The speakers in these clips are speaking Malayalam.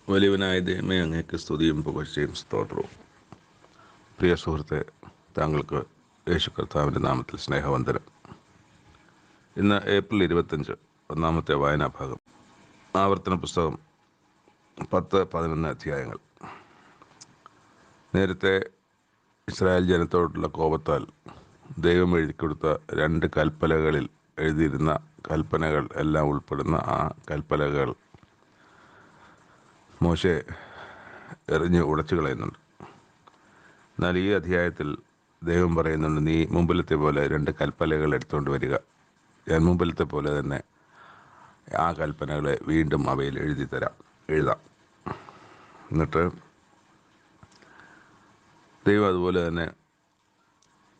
വലിയവനായ ദൈവമേ, അങ്ങേക്ക് സ്തുതിയും പുകഴ്ചയും സ്തോത്രവും. പ്രിയ സുഹൃത്തെ, താങ്കൾക്ക് യേശു കർത്താവിൻ്റെ നാമത്തിൽ സ്നേഹവന്ദനം. ഇന്ന് ഏപ്രിൽ 25, ഒന്നാമത്തെ വായനാഭാഗം. ആവർത്തന പുസ്തകം 10-11 അധ്യായങ്ങൾ. നേരത്തെ ഇസ്രായേൽ ജനത്തോടുള്ള കോപത്താൽ ദൈവം എഴുതിക്കൊടുത്ത 2 കൽപ്പലകളിൽ എഴുതിയിരുന്ന കൽപ്പനകൾ എല്ലാം ഉൾപ്പെടുന്ന ആ കൽപ്പലകൾ മോശെ എറിഞ്ഞ് ഉടച്ചു കളയുന്നുണ്ട്. എന്നാൽ ഈ അധ്യായത്തിൽ ദൈവം പറയുന്നുണ്ട്, നീ മുമ്പിലത്തെ പോലെ 2 കൽപ്പലകൾ എടുത്തുകൊണ്ട് വരിക. ഞാൻ മുമ്പിലത്തെ പോലെ തന്നെ ആ കൽപ്പനകളെ വീണ്ടും അവയിൽ എഴുതാം. എന്നിട്ട് ദൈവം അതുപോലെ തന്നെ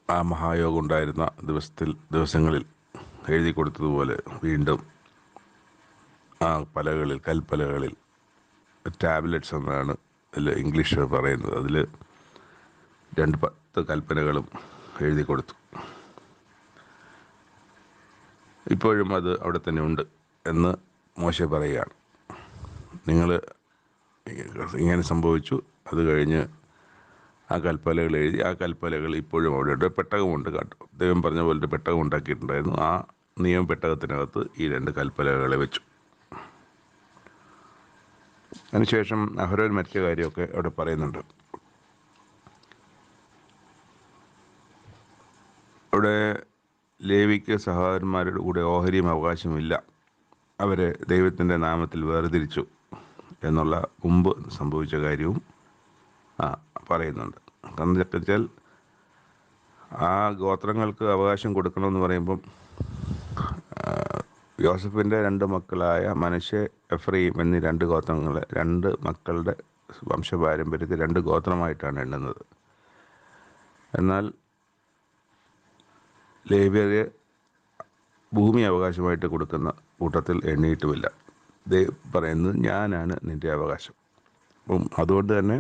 ആ മഹായോഗം ഉണ്ടായിരുന്ന ദിവസങ്ങളിൽ എഴുതി കൊടുത്തതുപോലെ വീണ്ടും ആ കൽപ്പലകളിൽ ടാബ്ലറ്റ്സ് എന്നാണ് ഇംഗ്ലീഷ് പറയുന്നത്, അതിൽ 10 കൽപ്പനകളും എഴുതി കൊടുത്തു. ഇപ്പോഴും അത് അവിടെ തന്നെ ഉണ്ട് എന്ന് മോശെ പറയുകയാണ്. നിങ്ങൾ ഇങ്ങനെ സംഭവിച്ചു. അത് കഴിഞ്ഞ് ആ കൽപ്പലകൾ എഴുതി. ആ കൽപ്പലകൾ ഇപ്പോഴും അവിടെ ഉണ്ട്. പെട്ടകമുണ്ട് കേട്ടോ. ദൈവം പറഞ്ഞ പോലെ പെട്ടകം ഉണ്ടാക്കിയിട്ടുണ്ടായിരുന്നു. ആ നിയമ പെട്ടകത്തിനകത്ത് ഈ 2 കൽപ്പലകളെ വെച്ചു. അതിനുശേഷം അഹരോൻ മരിച്ച കാര്യമൊക്കെ അവിടെ പറയുന്നുണ്ട്. അവിടെ ലേവിക്ക് സഹോദരന്മാരുടെ കൂടെ ഓഹരിയും അവകാശമില്ല. അവരെ ദൈവത്തിൻ്റെ നാമത്തിൽ വേർതിരിച്ചു എന്നുള്ള മുമ്പ് സംഭവിച്ച കാര്യവും പറയുന്നുണ്ട്. കാരണം വെച്ചാൽ ആ ഗോത്രങ്ങൾക്ക് അവകാശം കൊടുക്കണമെന്ന് പറയുമ്പം യോസഫിൻ്റെ 2 മക്കളായ മനശ്ശെ, എഫ്രയീം എന്നീ 2 ഗോത്രങ്ങളെ 2 മക്കളുടെ വംശപാരമ്പര്യത്തിൽ 2 ഗോത്രമായിട്ടാണ് എണ്ണുന്നത്. എന്നാൽ ലേവ്യരെ ഭൂമി അവകാശമായിട്ട് കൊടുക്കുന്ന കൂട്ടത്തിൽ എണ്ണിയിട്ടുമില്ല. ദൈവം പറയുന്നത്, ഞാനാണ് നിൻ്റെ അവകാശം. അപ്പം അതുകൊണ്ട് തന്നെ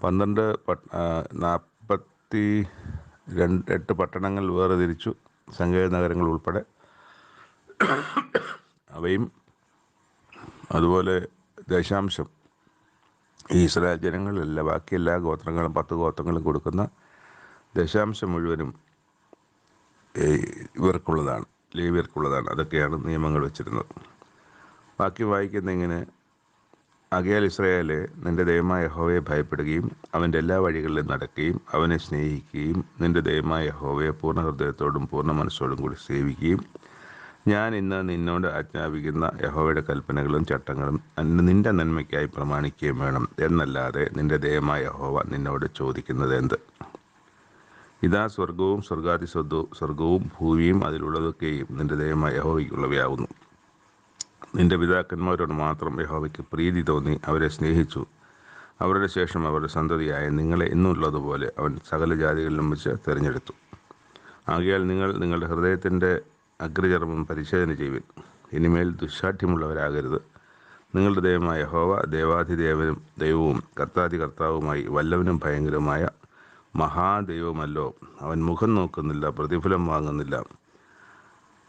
48 പട്ടണങ്ങൾ വേർതിരിച്ചു, സങ്കേത നഗരങ്ങൾ ഉൾപ്പെടെ. അവയും അതുപോലെ ദശാംശം ഈ ഇസ്രായേൽ ജനങ്ങളിലല്ല, ബാക്കി എല്ലാ ഗോത്രങ്ങളും 10 ഗോത്രങ്ങളും കൊടുക്കുന്ന ദശാംശം മുഴുവനും ഇവർക്കുള്ളതാണ്, ലേവ്യർക്കുള്ളതാണ്. അതൊക്കെയാണ് നിയമങ്ങൾ വെച്ചിരുന്നത്. ബാക്കി വായിക്കുന്ന ഇങ്ങനെ, ആകയാൽ ഇസ്രായേലെ, നിന്റെ ദൈവമായ യഹോവയെ ഭയപ്പെടുകയും അവൻ്റെ എല്ലാ വഴികളിലും നടക്കുകയും അവനെ സ്നേഹിക്കുകയും നിന്റെ ദൈവമായ യഹോവയെ പൂർണ്ണ ഹൃദയത്തോടും പൂർണ്ണ മനസ്സോടും കൂടി സേവിക്കുകയും ഞാൻ ഇന്ന് നിന്നോട് ആജ്ഞാപിക്കുന്ന യഹോവയുടെ കൽപ്പനകളും ചട്ടങ്ങളും നിന്റെ നന്മയ്ക്കായി പ്രമാണിക്കുകയും വേണം. എന്നല്ലാതെ നിന്റെ ദൈവമായ യഹോവ നിന്നോട് ചോദിക്കുന്നത് എന്ത്? ഇതാ സ്വർഗവും സ്വർഗവും ഭൂമിയും അതിലുള്ളതൊക്കെയും നിന്റെ ദൈവമായ യഹോവയ്ക്കുള്ളവയാകുന്നു. നിന്റെ പിതാക്കന്മാരോട് മാത്രം യഹോവയ്ക്ക് പ്രീതി തോന്നി അവരെ സ്നേഹിച്ചു. അവരുടെ ശേഷം അവരുടെ സന്തതിയായ നിങ്ങളെ ഇന്നുള്ളതുപോലെ അവൻ സകല ജാതികളിലും വെച്ച് തിരഞ്ഞെടുത്തു. ആകയാൽ നിങ്ങൾ നിങ്ങളുടെ ഹൃദയത്തിൻ്റെ അഗ്രചർമ്മം പരിശോധന ചെയ്യുവിൻ. ഇനിമേൽ ദുശ്ശാഠ്യമുള്ളവരാകരുത്. നിങ്ങളുടെ ദൈവമായ യഹോവ ദേവാധിദേവനും ദൈവവും കർത്താവുമായി വല്ലവനും ഭയങ്കരമായ മഹാദൈവമല്ലോ. അവൻ മുഖം നോക്കുന്നില്ല, പ്രതിഫലം വാങ്ങുന്നില്ല.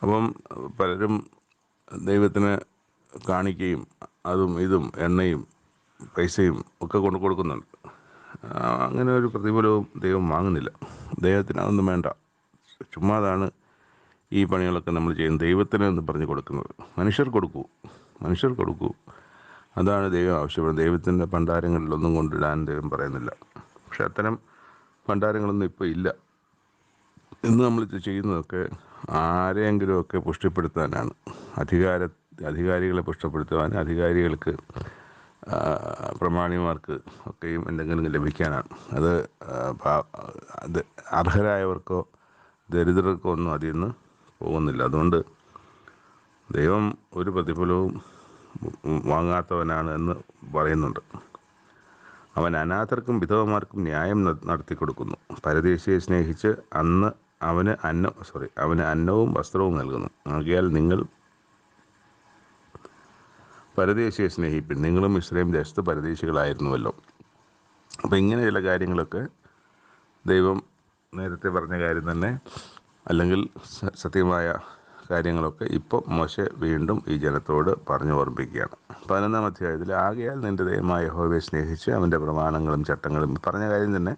അപ്പം പലരും ദൈവത്തിന് കാണിക്കുകയും അതും ഇതും എണ്ണയും പൈസയും ഒക്കെ കൊടുക്കുന്നുണ്ട്. അങ്ങനെ ഒരു പ്രതിഫലവും ദൈവം വാങ്ങുന്നില്ല. ദൈവത്തിന് അതൊന്നും വേണ്ട. ചുമ്മാതാണ് ഈ പണികളൊക്കെ നമ്മൾ ചെയ്യുന്നത്. ദൈവത്തിന് എന്ന് പറഞ്ഞ് കൊടുക്കുന്നത് മനുഷ്യർ കൊടുക്കൂ. അതാണ് ദൈവം ആവശ്യപ്പെടുന്നത്. ദൈവത്തിൻ്റെ ഭണ്ഡാരങ്ങളിലൊന്നും കൊണ്ടിടാൻ ദൈവം പറയുന്നില്ല. പക്ഷെ അത്തരം ഭണ്ഡാരങ്ങളൊന്നും ഇപ്പോൾ ഇല്ല. ഇന്ന് നമ്മൾ ചെയ്യുന്നതൊക്കെ ആരെയെങ്കിലുമൊക്കെ പുഷ്ടിപ്പെടുത്താനാണ്. അധികാരികളെ പുഷ്ടപ്പെടുത്തുവാൻ, അധികാരികൾക്ക് പ്രമാണിമാർക്ക് ഒക്കെയും എന്തെങ്കിലും ലഭിക്കാനാണ്. അത് അർഹരായവർക്കോ ദരിദ്രർക്കോ ഒന്നും അതിൽ നിന്ന് പോകുന്നില്ല. അതുകൊണ്ട് ദൈവം ഒരു പ്രതിഫലവും വാങ്ങാത്തവനാണ് എന്ന് പറയുന്നുണ്ട്. അവൻ അനാഥർക്കും വിധവമാർക്കും ന്യായം നടത്തി കൊടുക്കുന്നു. പരദേശിയെ സ്നേഹിച്ച് അവന് അന്നവും വസ്ത്രവും നൽകുന്നു. ആകയാൽ നിങ്ങൾ പരദേശിയെ സ്നേഹിപ്പിൻ. നിങ്ങളും ഇസ്രായേൽ ദേശത്ത് പരദേശികളായിരുന്നുവല്ലോ. അപ്പം ഇങ്ങനെ ചില കാര്യങ്ങളൊക്കെ ദൈവം നേരത്തെ പറഞ്ഞ കാര്യം തന്നെ, അല്ലെങ്കിൽ സത്യമായ കാര്യങ്ങളൊക്കെ ഇപ്പോൾ മോശെ വീണ്ടും ഈ ജനത്തോട് പറഞ്ഞു ഓർമ്മിപ്പിക്കുകയാണ്. 11-ാം അധ്യായത്തിൽ ആകയാൽ നിന്റെ ദൈവമായ യഹോവയെ സ്നേഹിച്ച് അവൻ്റെ പ്രമാണങ്ങളും ചട്ടങ്ങളും പറഞ്ഞ കാര്യം തന്നെ,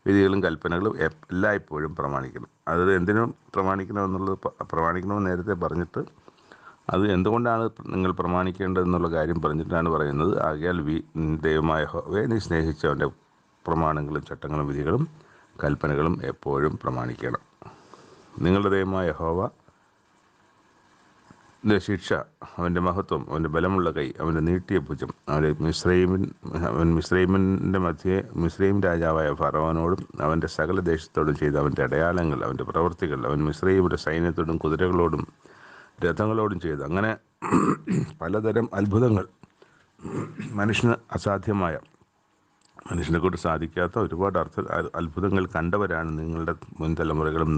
വിധികളും കൽപ്പനകളും എല്ലായ്പ്പോഴും പ്രമാണിക്കണം. അത് എന്തിനും പ്രമാണിക്കണമെന്നുള്ളത് പ്രമാണിക്കണമെന്ന് നേരത്തെ പറഞ്ഞിട്ട് അത് എന്തുകൊണ്ടാണ് നിങ്ങൾ പ്രമാണിക്കേണ്ടതെന്നുള്ള കാര്യം പറഞ്ഞിട്ടാണ് പറയുന്നത്. ആകയാൽ ദൈവമായ യഹോവയെ നീ സ്നേഹിച്ച് അവൻ്റെ പ്രമാണങ്ങളും ചട്ടങ്ങളും വിധികളും കൽപ്പനകളും എപ്പോഴും പ്രമാണിക്കണം. നിങ്ങളുടെ ദൈവമായ യഹോവയുടെ ശിക്ഷ, അവൻ്റെ മഹത്വം, അവൻ്റെ ബലമുള്ള കൈ, അവൻ്റെ നീട്ടിയ ഭുജം, അവൻ മിസ്രൈമിൻ്റെ മധ്യേ മിസ്രൈം രാജാവായ ഫറവോനോടും അവൻ്റെ സകല ദേശത്തോടും ചെയ്ത അവൻ്റെ അടയാളങ്ങൾ, അവൻ്റെ പ്രവൃത്തികൾ, അവൻ മിസ്രൈമിൻ്റെ സൈന്യത്തോടും കുതിരകളോടും രഥങ്ങളോടും ചെയ്തു അങ്ങനെ പലതരം അത്ഭുതങ്ങൾ, മനുഷ്യന് അസാധ്യമായ, മനുഷ്യനെ കൊണ്ട് സാധിക്കാത്ത ഒരുപാട് അത്ഭുതങ്ങൾ കണ്ടവരാണ് നിങ്ങളുടെ മുൻ തലമുറയും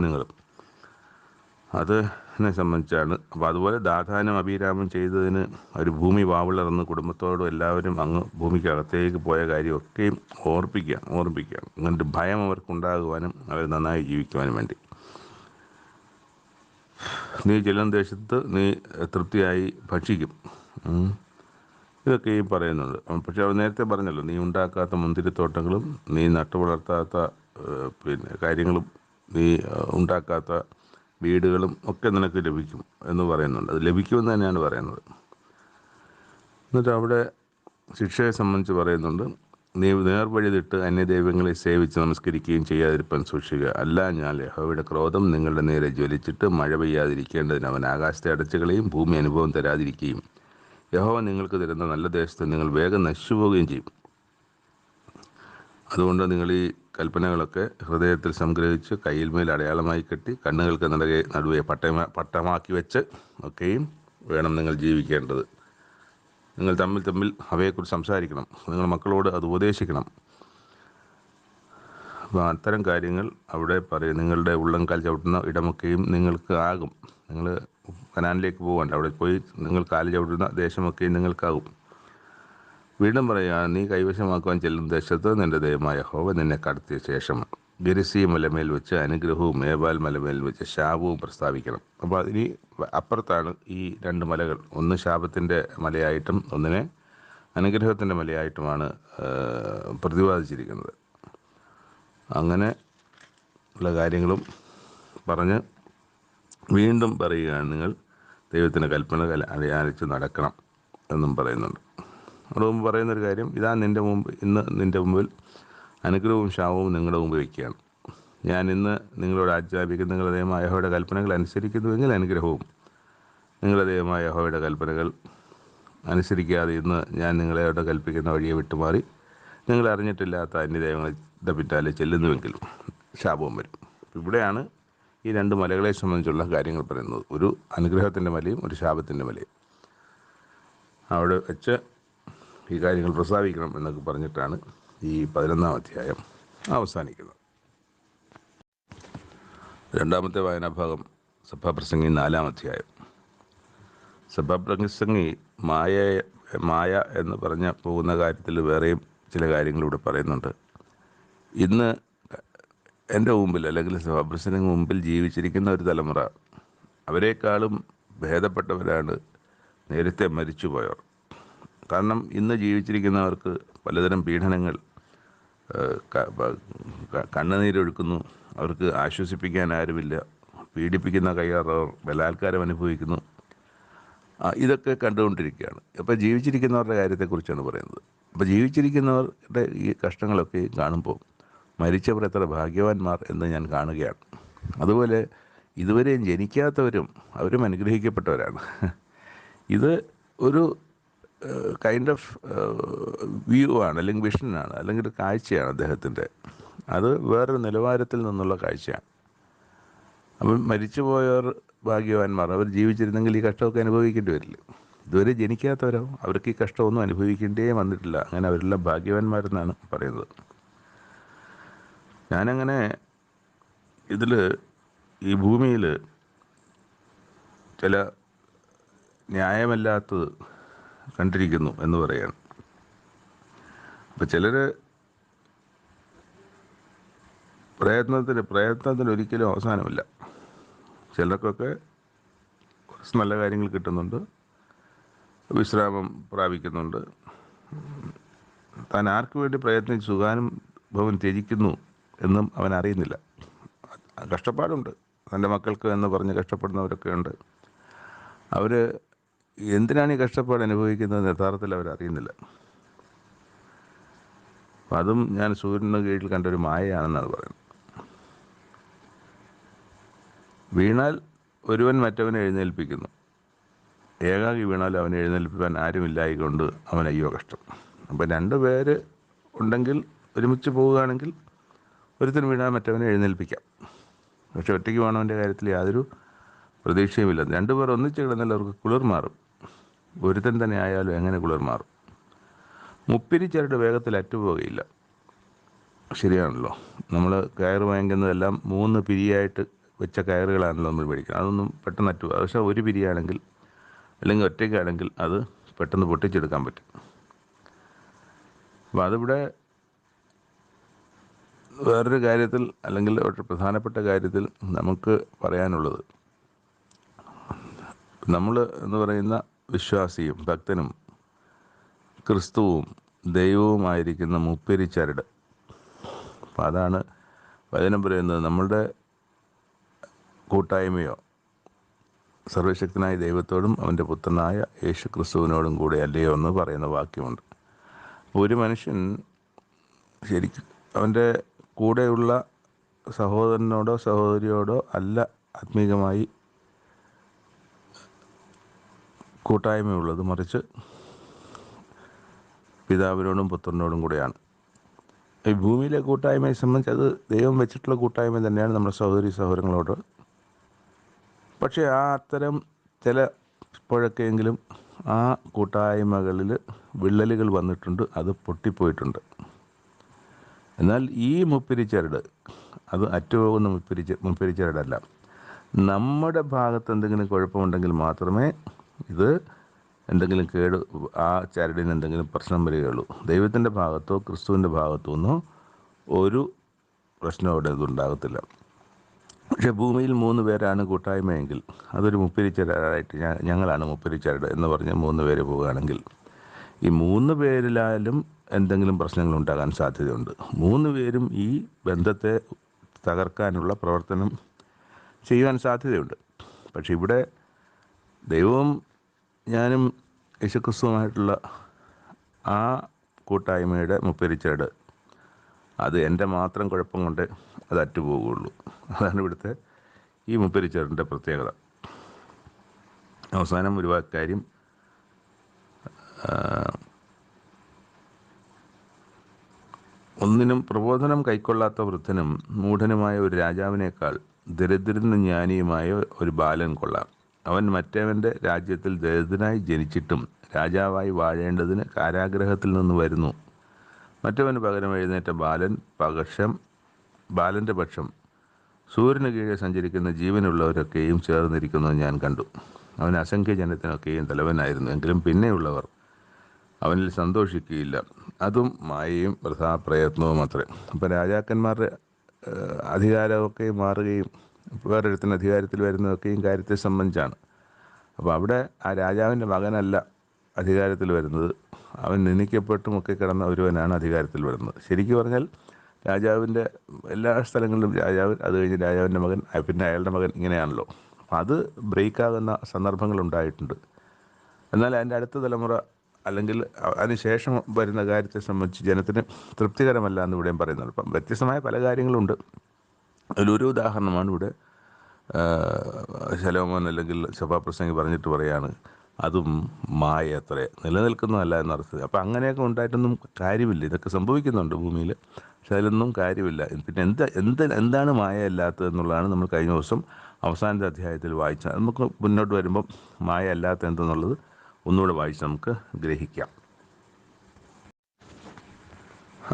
നിങ്ങളും. അതിനെ സംബന്ധിച്ചാണ്. അപ്പോൾ അതുപോലെ ദാഥാനും അബീരാമും ചെയ്തതിന് ഒരു ഭൂമി വാവിളർന്ന് കുടുംബത്തോടും എല്ലാവരും അങ്ങ് ഭൂമിക്കകത്തേക്ക് പോയ കാര്യമൊക്കെയും ഓർമ്മിപ്പിക്കുക. അങ്ങനൊരു ഭയം അവർക്കുണ്ടാകുവാനും അവർ നന്നായി ജീവിക്കുവാനും വേണ്ടി. നീ ചെല്ലുന്ന ദേശത്ത് നീ തൃപ്തിയായി ഭക്ഷിക്കും. ഇതൊക്കെയും പറയുന്നുണ്ട്. പക്ഷെ അവർ നേരത്തെ പറഞ്ഞല്ലോ, നീ ഉണ്ടാക്കാത്ത മുന്തിരിത്തോട്ടങ്ങളും നീ നട്ടുവളർത്താത്ത കാര്യങ്ങളും നീ ഉണ്ടാക്കാത്ത വീടുകളും ഒക്കെ നിനക്ക് ലഭിക്കും എന്ന് പറയുന്നുണ്ട്. അത് ലഭിക്കുമെന്ന് തന്നെയാണ് പറയുന്നത്. എന്നിട്ട് അവിടെ ശിക്ഷയെ സംബന്ധിച്ച് പറയുന്നുണ്ട്. നീ നേർവഴിതിട്ട് അന്യദൈവങ്ങളെ സേവിച്ച് നമസ്കരിക്കുകയും ചെയ്യാതിരിപ്പാൻ സൂക്ഷിക്കുക. അല്ലാഞ്ഞാൽ യഹോവയുടെ ക്രോധം നിങ്ങളുടെ നേരെ ജ്വലിച്ചിട്ട് മഴ പെയ്യാതിരിക്കേണ്ടതിന് അവൻ ആകാശത്തെ അടച്ചുകളയും ഭൂമി അനുഭവം തരാതിരിക്കുകയും യഹോവ നിങ്ങൾക്ക് തരുന്ന നല്ല ദേശത്ത് നിങ്ങൾ വേഗം നശിച്ചു പോവുകയും ചെയ്യും. അതുകൊണ്ട് നിങ്ങൾ ഈ കൽപ്പനകളൊക്കെ ഹൃദയത്തിൽ സംഗ്രഹിച്ച് കയ്യിൽ മേൽ അടയാളമായി കെട്ടി കണ്ണുകൾക്ക് നടുവെ പട്ടമാക്കി വെച്ച് ഒക്കെയും വേണം നിങ്ങൾ ജീവിക്കേണ്ടത്. നിങ്ങൾ തമ്മിൽ അവയെക്കുറിച്ച് സംസാരിക്കണം. നിങ്ങൾ മക്കളോട് അത് ഉപദേശിക്കണം. അപ്പോൾ അത്തരം കാര്യങ്ങൾ അവിടെ പറയും. നിങ്ങളുടെ ഉള്ളംകാൽ ചവിട്ടുന്ന ഇടമൊക്കെയും നിങ്ങൾക്ക് ആകും. നിങ്ങൾ കനാനിലേക്ക് പോകണ്ട, അവിടെ പോയി നിങ്ങൾ കാല് ചവിട്ടുന്ന ദേശമൊക്കെയും നിങ്ങൾക്കാകും. വീണ്ടും പറയുക, നീ കൈവശമാക്കുവാൻ ചെല്ലുന്ന ദേശത്ത് നിന്റെ ദൈവമായ യഹോവ നിന്നെ കടത്തിയ ശേഷം ഗെരിസീം മലമേൽ വെച്ച് അനുഗ്രഹവും ഏബാൽ മലമേൽ വെച്ച് ശാപവും പ്രസ്താവിക്കണം. അപ്പോൾ അതിന് അപ്പുറത്താണ് ഈ രണ്ട് മലകൾ. ഒന്ന് ശാപത്തിൻ്റെ മലയായിട്ടും ഒന്നിനെ അനുഗ്രഹത്തിൻ്റെ മലയായിട്ടുമാണ് പ്രതിപാദിച്ചിരിക്കുന്നത്. അങ്ങനെ ഉള്ള കാര്യങ്ങളും പറഞ്ഞ് വീണ്ടും പറയുകയാണ്, നിങ്ങൾ ദൈവത്തിൻ്റെ കൽപ്പന അനുസരിച്ച് നടക്കണം എന്നും പറയുന്നുണ്ട്. അവിടെ മുമ്പ് പറയുന്നൊരു കാര്യം, ഇന്ന് നിൻ്റെ മുമ്പിൽ അനുഗ്രഹവും ശാപവും നിങ്ങളുടെ മുമ്പ് വയ്ക്കുകയാണ്. ഞാൻ ഇന്ന് നിങ്ങളോട് ആജ്ഞാപിക്കുന്ന നിങ്ങളുടെ ദൈവമായ യഹോവയുടെ കൽപ്പനകൾ അനുസരിക്കുന്നുവെങ്കിൽ അനുഗ്രഹവും, നിങ്ങളുടെ ദൈവമായ യഹോവയുടെ കൽപ്പനകൾ അനുസരിക്കാതെ ഇന്ന് ഞാൻ നിങ്ങളോട് കൽപ്പിക്കുന്ന വഴിയെ വിട്ടുമാറി നിങ്ങൾ അറിഞ്ഞിട്ടില്ലാത്ത അന്യദൈവങ്ങളുടെ പിന്നാലെ ചെല്ലുന്നുവെങ്കിൽ ശാപവും വരും. ഇവിടെയാണ് ഈ രണ്ട് മലകളെ സംബന്ധിച്ചുള്ള കാര്യങ്ങൾ പറയുന്നത്. ഒരു അനുഗ്രഹത്തിൻ്റെ മലയും ഒരു ശാപത്തിൻ്റെ മലയും. അവിടെ വെച്ച് ഈ കാര്യങ്ങൾ പ്രസ്താവിക്കണം എന്നൊക്കെ പറഞ്ഞിട്ടാണ് ഈ 11-ാം അധ്യായം അവസാനിക്കുന്നത്. രണ്ടാമത്തെ വായനാഭാഗം സഭാപ്രസംഗി 4-ാം അധ്യായം. സഭാപ്രസംഗി മായ എന്ന് പോകുന്ന കാര്യത്തിൽ വേറെയും ചില കാര്യങ്ങളിവിടെ പറയുന്നുണ്ട്. ഇന്ന് എൻ്റെ മുമ്പിൽ അല്ലെങ്കിൽ സഭാപ്രസംഗിന് മുമ്പിൽ ജീവിച്ചിരിക്കുന്ന ഒരു തലമുറ, അവരെക്കാളും ഭേദപ്പെട്ടവരാണ് നേരത്തെ മരിച്ചുപോയവർ. കാരണം ഇന്ന് ജീവിച്ചിരിക്കുന്നവർക്ക് പലതരം പീഡനങ്ങൾ, കണ്ണുനീരൊഴുക്കുന്നു, അവർക്ക് ആശ്വസിപ്പിക്കാൻ ആരുമില്ല, പീഡിപ്പിക്കുന്ന കയ്യാറവർ, ബലാത്കാരം അനുഭവിക്കുന്നു. ഇതൊക്കെ കണ്ടുകൊണ്ടിരിക്കുകയാണ്. അപ്പോൾ ജീവിച്ചിരിക്കുന്നവരുടെ കാര്യത്തെക്കുറിച്ചാണ് പറയുന്നത്. അപ്പോൾ ജീവിച്ചിരിക്കുന്നവരുടെ ഈ കഷ്ടങ്ങളൊക്കെ കാണുമ്പോൾ മരിച്ചവർ എത്ര ഭാഗ്യവാന്മാർ എന്ന് ഞാൻ കാണുകയാണ്. അതുപോലെ ഇതുവരെയും ജനിക്കാത്തവരും അവരും അനുഗ്രഹിക്കപ്പെട്ടവരാണ്. ഇത് ഒരു കൈൻഡ് ഓഫ് വ്യൂ ആണ്, അല്ലെങ്കിൽ വിഷനാണ്, അല്ലെങ്കിൽ ഒരു കാഴ്ചയാണ് അദ്ദേഹത്തിൻ്റെ. അത് വേറൊരു നിലവാരത്തിൽ നിന്നുള്ള കാഴ്ചയാണ്. അപ്പം മരിച്ചുപോയവർ ഭാഗ്യവാന്മാർ, അവർ ജീവിച്ചിരുന്നെങ്കിൽ ഈ കഷ്ടമൊക്കെ അനുഭവിക്കേണ്ടി വരില്ല. ഇതുവരെ ജനിക്കാത്തവരോ അവർക്ക് ഈ കഷ്ടമൊന്നും അനുഭവിക്കേണ്ടേ വന്നിട്ടില്ല. അങ്ങനെ അവരെല്ലാം ഭാഗ്യവാന്മാരെന്നാണ് പറയുന്നത്. ഞാനങ്ങനെ ഈ ഭൂമിയിൽ ചില ന്യായമല്ലാത്തത് കണ്ടിരിക്കുന്നു എന്ന് പറയാണ്. അപ്പം ചിലർ പ്രയത്നത്തിന് ഒരിക്കലും അവസാനമില്ല. ചിലർക്കൊക്കെ കുറച്ച് നല്ല കാര്യങ്ങൾ കിട്ടുന്നുണ്ട്, വിശ്രാമം പ്രാപിക്കുന്നുണ്ട്. താൻ ആർക്ക് വേണ്ടി പ്രയത്നിച്ച് സുഖാനുഭവം ത്യജിക്കുന്നു എന്നും അവൻ അറിയുന്നില്ല. കഷ്ടപ്പാടുണ്ട്, തൻ്റെ മക്കൾക്ക് എന്ന് പറഞ്ഞ് കഷ്ടപ്പെടുന്നവരൊക്കെ ഉണ്ട്. അവർ എന്തിനാണ് ഈ കഷ്ടപ്പാട് അനുഭവിക്കുന്നത് യഥാർത്ഥത്തിൽ അവരറിയുന്നില്ല. അപ്പം അതും ഞാൻ സൂര്യന് കീഴിൽ കണ്ടൊരു മായയാണെന്നാണ് പറയുന്നത്. വീണാൽ ഒരുവൻ മറ്റവനെ എഴുന്നേൽപ്പിക്കുന്നു, ഏകാകി വീണാൽ അവനെ എഴുന്നേൽപ്പിക്കാൻ ആരുമില്ലായിക്കൊണ്ട് അവൻ അയ്യോ കഷ്ടം. അപ്പം 2 പേര് ഉണ്ടെങ്കിൽ ഒരുമിച്ച് പോവുകയാണെങ്കിൽ ഒരുത്തിന് വീണാൽ മറ്റവനെ എഴുന്നേൽപ്പിക്കാം. പക്ഷെ ഒറ്റയ്ക്ക് വേണവൻ്റെ കാര്യത്തിൽ യാതൊരു പ്രതീക്ഷയുമില്ല. 2 പേർ ഒന്നിച്ച് കിടന്നാൽ അവർക്ക് കുളിർ മാറും. ഒരുത്തൻ തന്നെ ആയാലും എങ്ങനെ കുളിർ മാറും? മുപ്പിരി ചരട് വേഗത്തിൽ അറ്റുപോകുകയില്ല. ശരിയാണല്ലോ. നമ്മൾ കയറ് വാങ്ങിക്കുന്നതെല്ലാം 3 പിരിയായിട്ട് വെച്ച കയറുകളാണല്ലോ നമ്മൾ മേടിക്കുന്നത്. അതൊന്നും പെട്ടെന്ന് അറ്റുക. പക്ഷേ ഒരു പിരിയാണെങ്കിൽ അല്ലെങ്കിൽ ഒറ്റയ്ക്കാണെങ്കിൽ അത് പെട്ടെന്ന് പൊട്ടിച്ചെടുക്കാൻ പറ്റും. അപ്പോൾ അതിവിടെ വേറൊരു കാര്യത്തിൽ, അല്ലെങ്കിൽ ഒരു പ്രധാനപ്പെട്ട കാര്യത്തിൽ നമുക്ക് പറയാനുള്ളത്, നമ്മൾ എന്ന് പറയുന്ന വിശ്വാസിയും ഭക്തനും ക്രിസ്തുവും ദൈവവുമായിരിക്കുന്ന മുപ്പിരി ചരട്. അപ്പം അതാണ് വചനം പറയുന്നത്. നമ്മളുടെ കൂട്ടായ്മയോ സർവശക്തനായ ദൈവത്തോടും അവൻ്റെ പുത്രനായ യേശു ക്രിസ്തുവിനോടും കൂടെ അല്ലയോ എന്ന് പറയുന്ന വാക്യമുണ്ട്. ഒരു മനുഷ്യൻ ശരിക്കും അവൻ്റെ കൂടെയുള്ള സഹോദരനോടോ സഹോദരിയോടോ അല്ല ആത്മീകമായി കൂട്ടായ്മയുള്ളത്, മറിച്ച് പിതാവിനോടും പുത്രനോടും കൂടെയാണ്. ഈ ഭൂമിയിലെ കൂട്ടായ്മയെ സംബന്ധിച്ച് അത് ദൈവം വെച്ചിട്ടുള്ള കൂട്ടായ്മ തന്നെയാണ് നമ്മുടെ സഹോദരി സഹോദരങ്ങളോട്. പക്ഷേ അത്തരം ചിലപ്പോഴൊക്കെയെങ്കിലും ആ കൂട്ടായ്മകളിൽ വിള്ളലുകൾ വന്നിട്ടുണ്ട്, അത് പൊട്ടിപ്പോയിട്ടുണ്ട്. എന്നാൽ ഈ മുപ്പിരിച്ചരട് അത് അറ്റുപോകുന്ന മുപ്പിരിച്ചരടല്ല. നമ്മുടെ ഭാഗത്ത് എന്തെങ്കിലും കുഴപ്പമുണ്ടെങ്കിൽ മാത്രമേ ഇത് എന്തെങ്കിലും കേട്, ആ ചരടിന് എന്തെങ്കിലും പ്രശ്നം വരികയുള്ളൂ. ദൈവത്തിൻ്റെ ഭാഗത്തോ ക്രിസ്തുവിൻ്റെ ഭാഗത്തോ നിന്നോ ഒരു പ്രശ്നം അവിടെ ഇതുണ്ടാകത്തില്ല. പക്ഷേ ഭൂമിയിൽ 3 പേരാണ് കൂട്ടായ്മയെങ്കിൽ അതൊരു മുപ്പിരിച്ചരടായിട്ട് ഞങ്ങളാണ് മുപ്പിരിച്ചരട് എന്ന് പറഞ്ഞ് 3 പേര് പോവുകയാണെങ്കിൽ ഈ 3 പേരിലായാലും എന്തെങ്കിലും പ്രശ്നങ്ങൾ ഉണ്ടാകാൻ സാധ്യതയുണ്ട്. 3 പേരും ഈ ബന്ധത്തെ തകർക്കാനുള്ള പ്രവർത്തനം ചെയ്യുവാൻ സാധ്യതയുണ്ട്. പക്ഷെ ഇവിടെ ദൈവവും ഞാനും യേശുക്രിസ്തുവുമായിട്ടുള്ള ആ കൂട്ടായ്മയുടെ മുപ്പിരിച്ചരട് അത് എൻ്റെ മാത്രം കുഴപ്പം കൊണ്ട് അത് അറ്റുപോകുകയുള്ളൂ. അതാണ് ഇവിടുത്തെ ഈ മുപ്പിരിച്ചരടിൻ്റെ പ്രത്യേകത. അവസാനം ഒരു കാര്യം, ഒന്നിനും പ്രബോധനം കൈക്കൊള്ളാത്ത വൃദ്ധനും മൂഢനുമായ ഒരു രാജാവിനേക്കാൾ ദരിദ്രനും ജ്ഞാനിയുമായ ഒരു ബാലൻ കൊള്ളാം. അവൻ മറ്റവൻ്റെ രാജ്യത്തിൽ ദരിദ്രനായി ജനിച്ചിട്ടും രാജാവായി വാഴേണ്ടതിന് കാരാഗ്രഹത്തിൽ നിന്ന് വരുന്നു. മറ്റവന് പകരം എഴുന്നേറ്റ ബാലൻ്റെ പക്ഷം സൂര്യന് കീഴെ സഞ്ചരിക്കുന്ന ജീവനുള്ളവരൊക്കെയും ചേർന്നിരിക്കുന്നത് ഞാൻ കണ്ടു. അവൻ അസംഖ്യ ജനത്തിനൊക്കെയും തലവനായിരുന്നു. എങ്കിലും പിന്നെയുള്ളവർ അവനിൽ സന്തോഷിക്കുകയില്ല. അതും മായയും വൃഥാപ്രയത്നവും അത്രേ. അപ്പോൾ രാജാക്കന്മാരുടെ അധികാരമൊക്കെ മാറുകയും വേറൊരുത്തിന് അധികാരത്തിൽ വരുന്നതൊക്കെയും കാര്യത്തെ സംബന്ധിച്ചാണ്. അപ്പോൾ അവിടെ ആ രാജാവിൻ്റെ മകനല്ല അധികാരത്തിൽ വരുന്നത്, അവൻ നിന്ദിക്കപ്പെട്ടുമൊക്കെ കിടന്ന ഒരുവനാണ് അധികാരത്തിൽ വരുന്നത്. ശരിക്കും പറഞ്ഞാൽ രാജാവിൻ്റെ എല്ലാ സ്ഥലങ്ങളിലും രാജാവ്, അത് കഴിഞ്ഞ് രാജാവിൻ്റെ മകൻ, പിന്നെ അയാളുടെ മകൻ, ഇങ്ങനെയാണല്ലോ. അപ്പം അത് ബ്രേക്കാകുന്ന സന്ദർഭങ്ങളുണ്ടായിട്ടുണ്ട്. എന്നാൽ അതിൻ്റെ അടുത്ത തലമുറ അല്ലെങ്കിൽ അതിനുശേഷം വരുന്ന കാര്യത്തെ സംബന്ധിച്ച് ജനത്തിന് തൃപ്തികരമല്ല എന്ന് ഇവിടെയും പറയുന്നത്. അപ്പം വ്യത്യസ്തമായ പല കാര്യങ്ങളുണ്ട്. അതിലൊരു ഉദാഹരണമാണ് ഇവിടെ ശലോമോൻ അല്ലെങ്കിൽ സഭാപ്രസംഗി പറഞ്ഞിട്ട് പറയാണ്, അതും മായ അത്രേ, നിലനിൽക്കുന്നതല്ല എന്നർത്ഥം. അപ്പം അങ്ങനെയൊക്കെ ഉണ്ടായിട്ടൊന്നും കാര്യമില്ല. ഇതൊക്കെ സംഭവിക്കുന്നുണ്ട് ഭൂമിയിൽ, പക്ഷെ അതിലൊന്നും കാര്യമില്ല. പിന്നെ എന്താണ് മായ അല്ലാത്തതെന്നുള്ളതാണ് നമ്മൾ കഴിഞ്ഞ ദിവസം അവസാനത്തെ അധ്യായത്തിൽ വായിച്ചത്. നമുക്ക് മുന്നോട്ട് വരുമ്പം മായ അല്ലാത്ത എന്തെന്നുള്ളത് ഒന്നുകൂടെ വായിച്ച് നമുക്ക് ഗ്രഹിക്കാം.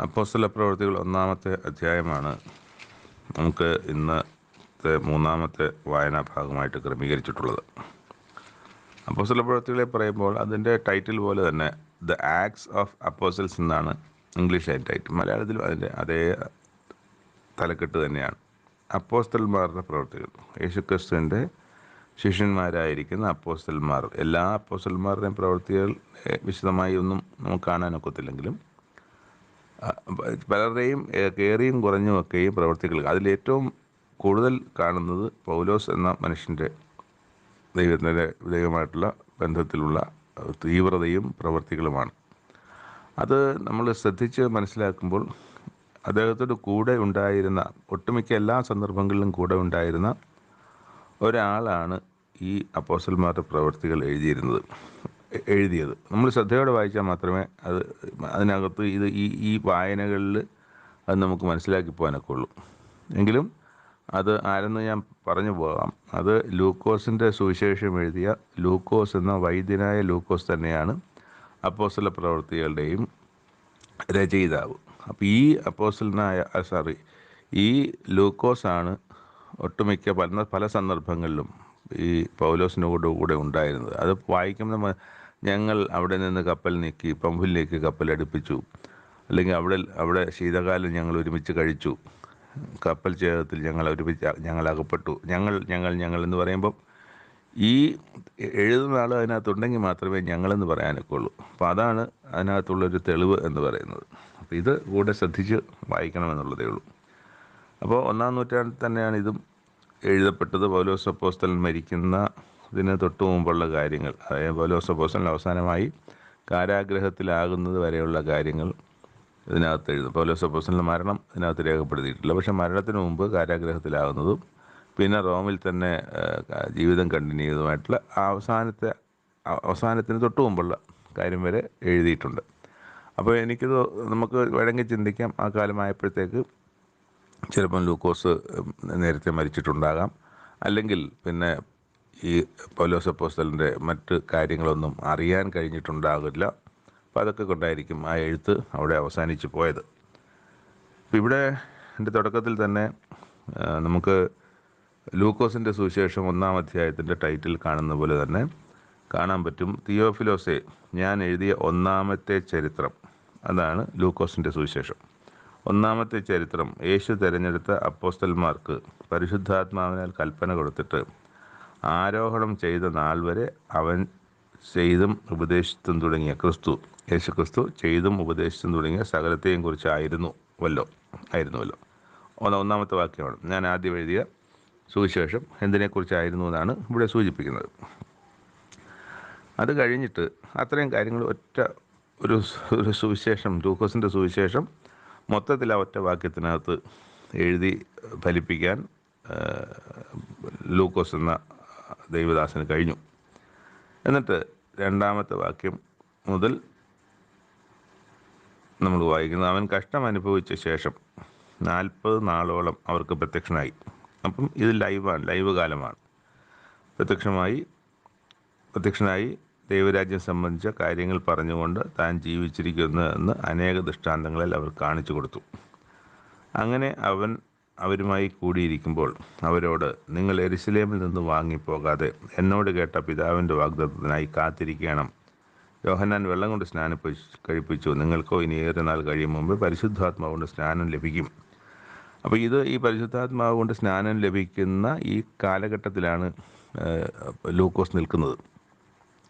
അപ്പോസ്തല പ്രവൃത്തികൾ 1-ാമത്തെ അധ്യായമാണ് നമുക്ക് ഇന്നത്തെ 3-ാമത്തെ വായനാ ഭാഗമായിട്ട് ക്രമീകരിച്ചിട്ടുള്ളത്. അപ്പോസ്തല പ്രവൃത്തികളെ പറയുമ്പോൾ അതിൻ്റെ ടൈറ്റിൽ പോലെ തന്നെ ദ ആക്ട്സ് ഓഫ് അപ്പോസ്റ്റൽസ് എന്നാണ് ഇംഗ്ലീഷ് അതിൻ്റെ ടൈറ്റിൽ. മലയാളത്തിലും അതിൻ്റെ അതേ തലക്കെട്ട് തന്നെയാണ് അപ്പോസ്തലന്മാരുടെ പ്രവൃത്തികൾ. യേശുക്രിസ്തുവിൻ്റെ ശിഷ്യന്മാരായിരിക്കുന്ന അപ്പോസ്തലന്മാർ, എല്ലാ അപ്പോസ്തലന്മാരുടെയും പ്രവൃത്തികൾ വിശദമായി ഒന്നും നമുക്ക് കാണാനൊക്കത്തില്ലെങ്കിലും പലരുടെയും കയറിയും കുറഞ്ഞുമൊക്കെയും പ്രവൃത്തികൾ, അതിലേറ്റവും കൂടുതൽ കാണുന്നത് പൗലോസ് എന്ന മനുഷ്യൻ്റെ ദൈവമായിട്ടുള്ള ബന്ധത്തിലുള്ള തീവ്രതയും പ്രവൃത്തികളുമാണ്. അത് നമ്മൾ ശ്രദ്ധിച്ച് മനസ്സിലാക്കുമ്പോൾ അദ്ദേഹത്തോട് കൂടെ ഉണ്ടായിരുന്ന, ഒട്ടുമിക്ക എല്ലാ സന്ദർഭങ്ങളിലും കൂടെ ഉണ്ടായിരുന്ന ഒരാളാണ് ഈ അപ്പോസ്തലന്മാരുടെ പ്രവൃത്തികൾ എഴുതിയത്. നമ്മൾ ശ്രദ്ധയോടെ വായിച്ചാൽ മാത്രമേ അതിനകത്ത് ഈ വായനകളിൽ അത് നമുക്ക് മനസ്സിലാക്കി പോകാനൊക്കെ ഉള്ളൂ. എങ്കിലും അത് ആരെന്ന് ഞാൻ പറഞ്ഞു പോകാം. അത് ലൂക്കോസിൻ്റെ സുവിശേഷം എഴുതിയ ലൂക്കോസ് എന്ന വൈദ്യനായ ലൂക്കോസ് തന്നെയാണ് അപ്പോസ്തല പ്രവൃത്തികളുടെയും രചയിതാവ്. അപ്പോൾ ഈ ലൂക്കോസാണ് ഒട്ടുമിക്ക പല സന്ദർഭങ്ങളിലും ഈ പൗലോസിനോട് കൂടെ ഉണ്ടായിരുന്നത്. അത് വായിക്കുമ്പോൾ ഞങ്ങൾ അവിടെ നിന്ന് കപ്പൽ നീക്കി പമ്പുലിലേക്ക് കപ്പൽ അടുപ്പിച്ചു, അല്ലെങ്കിൽ അവിടെ ശീതകാലം ഞങ്ങൾ ഒരുമിച്ച് കഴിച്ചു, കപ്പൽ ഛേദത്തിൽ ഞങ്ങൾ അകപ്പെട്ടു, ഞങ്ങൾ എന്ന് പറയുമ്പം ഈ എഴുതുന്ന ആൾ അതിനകത്തുണ്ടെങ്കിൽ മാത്രമേ ഞങ്ങളെന്ന് പറയാനൊക്കെ ഉള്ളൂ. അപ്പോൾ അതാണ് അതിനകത്തുള്ളൊരു തെളിവ് എന്ന് പറയുന്നത്. അപ്പോൾ ഇത് കൂടെ ശ്രദ്ധിച്ച് വായിക്കണമെന്നുള്ളതേ ഉള്ളൂ. അപ്പോൾ 1-ാം നൂറ്റാണ്ടിൽ തന്നെയാണ് ഇതും എഴുതപ്പെട്ടത്. പൗലോസ് അപ്പോസ്തലൻ മരിക്കുന്നതിന് തൊട്ട് മുമ്പുള്ള കാര്യങ്ങൾ, അതായത് പൗലോസ് അപ്പോസ്തലൻ അവസാനമായി കാരാഗ്രഹത്തിലാകുന്നത് വരെയുള്ള കാര്യങ്ങൾ ഇതിനകത്ത് എഴുതും. പൗലോസ് അപ്പോസ്തലൻ്റെ മരണം ഇതിനകത്ത് രേഖപ്പെടുത്തിയിട്ടില്ല. പക്ഷേ മരണത്തിന് മുമ്പ് കാരാഗ്രഹത്തിലാകുന്നതും പിന്നെ റോമിൽ തന്നെ ജീവിതം കണ്ടിന്യൂ ചെയ്തതുമായിട്ടുള്ള അവസാനത്തിന് തൊട്ട് മുമ്പുള്ള കാര്യം വരെ എഴുതിയിട്ടുണ്ട്. അപ്പോൾ നമുക്ക് വേണമെങ്കിൽ ചിന്തിക്കാം, ആ കാലമായപ്പോഴത്തേക്ക് ചിലപ്പം ലൂക്കോസ് നേരത്തെ മരിച്ചിട്ടുണ്ടാകാം, അല്ലെങ്കിൽ പിന്നെ ഈ പൗലോസ് അപ്പോസ്തലൻ്റെ മറ്റ് കാര്യങ്ങളൊന്നും അറിയാൻ കഴിഞ്ഞിട്ടുണ്ടാകില്ല. അപ്പോൾ അതൊക്കെ കൊണ്ടായിരിക്കും ആ എഴുത്ത് അവിടെ അവസാനിച്ച് പോയത്. അപ്പോൾ ഇവിടെ എൻ്റെ തുടക്കത്തിൽ തന്നെ നമുക്ക് ലൂക്കോസിൻ്റെ സുവിശേഷം 1-ാം അധ്യായത്തിൻ്റെ ടൈറ്റിൽ കാണുന്ന പോലെ തന്നെ കാണാൻ പറ്റും, തിയോഫിലോസെ, ഞാൻ എഴുതിയ 1-ാമത്തെ ചരിത്രം. അതാണ് ലൂക്കോസിൻ്റെ സുവിശേഷം. 1-ാമത്തെ ചരിത്രം യേശു തിരഞ്ഞെടുത്ത അപ്പോസ്തലന്മാർക്ക് പരിശുദ്ധാത്മാവിനാൽ കൽപ്പന കൊടുത്തിട്ട് ആരോഹണം ചെയ്ത നാൾ വരെ അവൻ ചെയ്തും ഉപദേശിച്ചും തുടങ്ങിയ യേശുക്രിസ്തു ചെയ്തും ഉപദേശിച്ചും തുടങ്ങിയ സകലത്തെയും കുറിച്ച് ആയിരുന്നുവല്ലോ. 1-ാമത്തെ വാക്യമാണ്, ഞാൻ ആദ്യം എഴുതിയ സുവിശേഷം എന്തിനെക്കുറിച്ചായിരുന്നു എന്നാണ് ഇവിടെ സൂചിപ്പിക്കുന്നത്. അത് കഴിഞ്ഞിട്ട് അത്രയും കാര്യങ്ങൾ ഒരു സുവിശേഷം, ലൂക്കോസിൻ്റെ സുവിശേഷം മൊത്തത്തിൽ ആ ഒറ്റ വാക്യത്തിനകത്ത് എഴുതി ഫലിപ്പിക്കാൻ ലൂക്കോസ് എന്ന ദൈവദാസന് കഴിഞ്ഞു. എന്നിട്ട് 2-ാമത്തെ വാക്യം മുതൽ നമ്മൾ വായിക്കുന്നത്, അവൻ കഷ്ടം അനുഭവിച്ച ശേഷം 40 നാളോളം അവർക്ക് പ്രത്യക്ഷനായി. അപ്പം ഇത് ലൈവ് കാലമാണ്. പ്രത്യക്ഷനായി ദൈവരാജ്യം സംബന്ധിച്ച കാര്യങ്ങൾ പറഞ്ഞുകൊണ്ട് താൻ ജീവിച്ചിരിക്കുന്നതെന്ന് അനേക ദൃഷ്ടാന്തങ്ങളിൽ അവർ കാണിച്ചു കൊടുത്തു. അങ്ങനെ അവൻ അവരുമായി കൂടിയിരിക്കുമ്പോൾ അവരോട്, നിങ്ങൾ യെരുശലേമിൽ നിന്ന് വാങ്ങിപ്പോകാതെ എന്നോട് കേട്ട പിതാവിൻ്റെ വാഗ്ദത്തത്തിനായി കാത്തിരിക്കണം. യോഹന്നാൻ വെള്ളം കൊണ്ട് സ്നാനം കഴിപ്പിച്ചു, നിങ്ങൾക്കോ ഇനി ഏറെ നാൾ കഴിയും മുമ്പ് പരിശുദ്ധാത്മാവ് കൊണ്ട് സ്നാനം ലഭിക്കും. അപ്പോൾ ഈ പരിശുദ്ധാത്മാവ് കൊണ്ട് സ്നാനം ലഭിക്കുന്ന ഈ കാലഘട്ടത്തിലാണ് ലൂക്കോസ് നിൽക്കുന്നത്.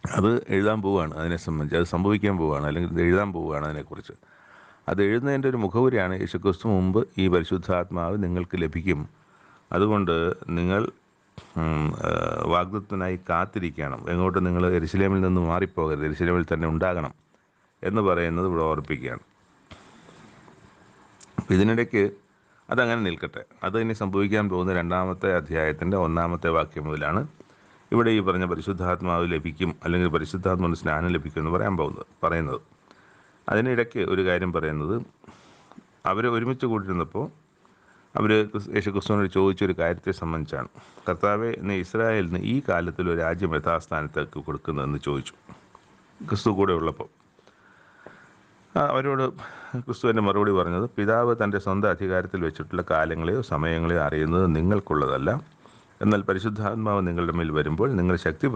അത് എഴുതാൻ പോവുകയാണ്, അതിനെ സംബന്ധിച്ച് അത് സംഭവിക്കാൻ പോവുകയാണ്, അല്ലെങ്കിൽ ഇത് എഴുതാൻ പോവുകയാണ്. അതിനെക്കുറിച്ച് അത് എഴുതുന്നതിൻ്റെ ഒരു മുഖവുരയാണ്, യേശുക്രിസ്തു മുമ്പ് ഈ പരിശുദ്ധാത്മാവ് നിങ്ങൾക്ക് ലഭിക്കും, അതുകൊണ്ട് നിങ്ങൾ വാഗ്ദത്തത്തിനായി കാത്തിരിക്കണം, എങ്ങോട്ട് നിങ്ങൾ യെരുശലേമിൽ നിന്ന് മാറിപ്പോകരുത്, യെരുശലേമിൽ തന്നെ ഉണ്ടാകണം എന്ന് പറയുന്നത് ഇവിടെ ഓർപ്പിക്കുകയാണ്. ഇതിനിടയ്ക്ക് അതങ്ങനെ നിൽക്കട്ടെ. അത് ഇനി സംഭവിക്കാൻ പോകുന്ന 2-ാമത്തെ അധ്യായത്തിൻ്റെ 1-ാമത്തെ വാക്യം മുതലാണ് ഇവിടെ ഈ പറഞ്ഞ പരിശുദ്ധാത്മാവ് ലഭിക്കും, അല്ലെങ്കിൽ പരിശുദ്ധാത്മാവിന് സ്നാനം ലഭിക്കും എന്ന് പറയുന്നത്. അതിനിടയ്ക്ക് ഒരു കാര്യം പറയുന്നത്, അവർ ഒരുമിച്ച് കൂട്ടിയിരുന്നപ്പോൾ അവർ യേശുക്രിസ്തുവിനോട് ചോദിച്ചൊരു കാര്യത്തെ സംബന്ധിച്ചാണ്. കർത്താവെ, ഇന്ന് ഇസ്രായേലിന് ഈ കാലത്തിൽ ഒരു രാജ്യം യഥാസ്ഥാനത്തേക്ക് കൊടുക്കുന്നതെന്ന് ചോദിച്ചു ക്രിസ്തു കൂടെ ഉള്ളപ്പോൾ. അവരോട് ക്രിസ്തുവിൻ്റെ മറുപടി പറഞ്ഞത്, പിതാവ് തൻ്റെ സ്വന്തം അധികാരത്തിൽ വെച്ചിട്ടുള്ള കാലങ്ങളെയോ സമയങ്ങളെയോ അറിയുന്നത് നിങ്ങൾക്കുള്ളതല്ല, എന്നാൽ പരിശുദ്ധാത്മാവ് നിങ്ങളുടെ മേൽ വരുമ്പോൾ നിങ്ങൾ ശക്തി